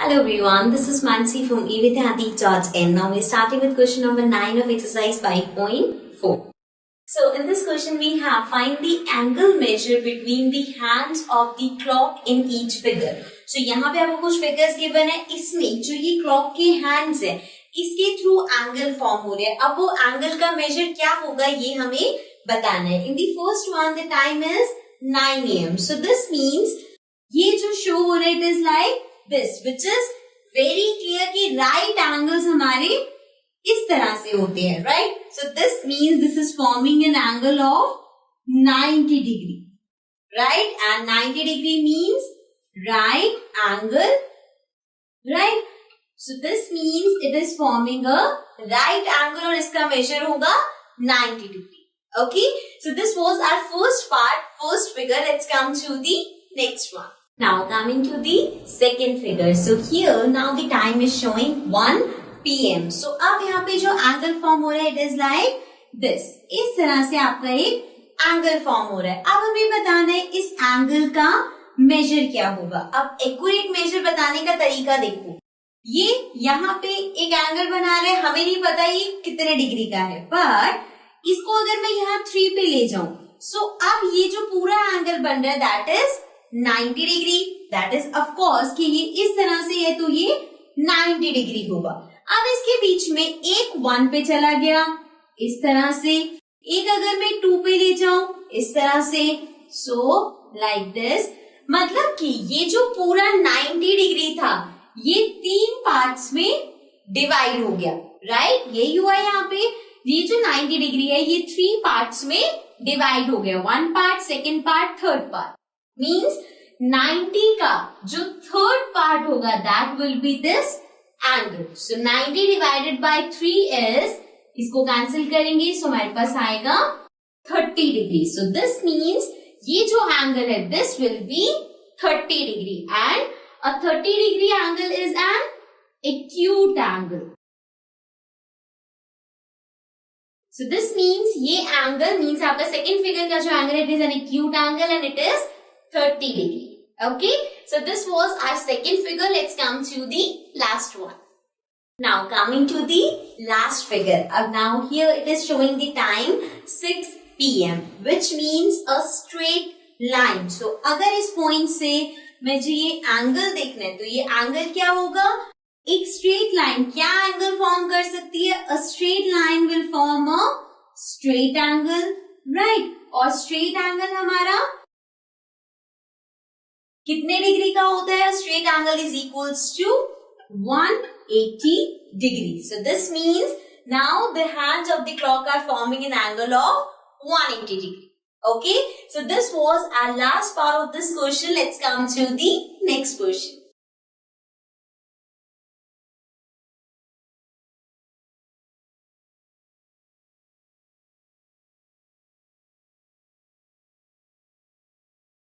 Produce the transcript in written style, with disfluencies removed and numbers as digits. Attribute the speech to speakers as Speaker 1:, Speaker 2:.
Speaker 1: Hello everyone, this is Mansi from evidhyati.in. Now we're starting with question number 9 of exercise 5.4. So in this question we have find the angle measured between the hands of the clock in each figure. So यहाँ पे आपको कुछ figures given है, इसमें जो ये clock के hands है इसके थ्रू एंगल फॉर्म हो रहे हैं. अब वो एंगल का मेजर क्या होगा ये हमें बताना है. In the first one the time is 9 AM. So this means ये जो शो हो रहा है it is like this which is very clear कि राइट एंगल्स हमारे इस तरह से होते हैं, right. So this means this is forming an angle of 90 degree, right. And 90 degree means right angle, right. So this means it is forming a right angle और इसका measure होगा 90 degree. Okay. So this was our first part, first figure. Let's come to the next one. Now coming to the second figure. So here now the time is showing 1 PM. So अब यहाँ पे जो angle form हो रहा है it is like this. इस तरह से आपका एक angle form हो रहा है. अब हमें बताना है इस angle का measure क्या होगा. अब accurate measure बताने का तरीका देखो. ये यहाँ पे एक एंगल बना रहे हैं, हमें नहीं पता ये कितने डिग्री का है, बट इसको अगर मैं यहाँ 3 पे ले जाऊं, सो अब ये जो पूरा एंगल बन रहा है that is 90 degree. That is of course कि ये इस तरह से है तो ये 90 डिग्री होगा. अब इसके बीच में एक 1 पे चला गया इस तरह से, एक अगर मैं 2 पे ले जाऊं इस तरह से, सो लाइक दिस. मतलब कि ये जो पूरा 90 डिग्री था ये 3 पार्ट्स में डिवाइड हो गया, राइट. यही हुआ यहाँ पे, ये जो 90 डिग्री है ये 3 पार्ट्स में डिवाइड हो गया. 1 part, second part, third part. Means 90 का जो थर्ड पार्ट होगा that will be this angle. So 90 divided by 3 is, इसको कैंसिल करेंगे सो हमारे पास आएगा 30 डिग्री. सो दिस मीन्स ये जो एंगल है this will be 30 degree and a 30 degree angle is an acute angle. So this means ये angle means आपका second figure का जो angle है it is an acute angle and it is 30 degree. Okay. So this was our second figure. Let's come to the last one. Now coming to the last figure. Now here it is showing the time 6 PM which means a straight line. So अगर इस point से मुझे ये angle देखना है तो ये angle क्या होगा, एक स्ट्रेट लाइन. क्या एंगल फॉर्म कर सकती है, a straight line will form a straight angle, right. और स्ट्रेट एंगल हमारा कितने डिग्री का होता है, straight angle is equals to 180 degree. So this means now the hands of the clock are forming an angle of 180 degree. Okay, so this was our last part of this question. Let's come to the next question.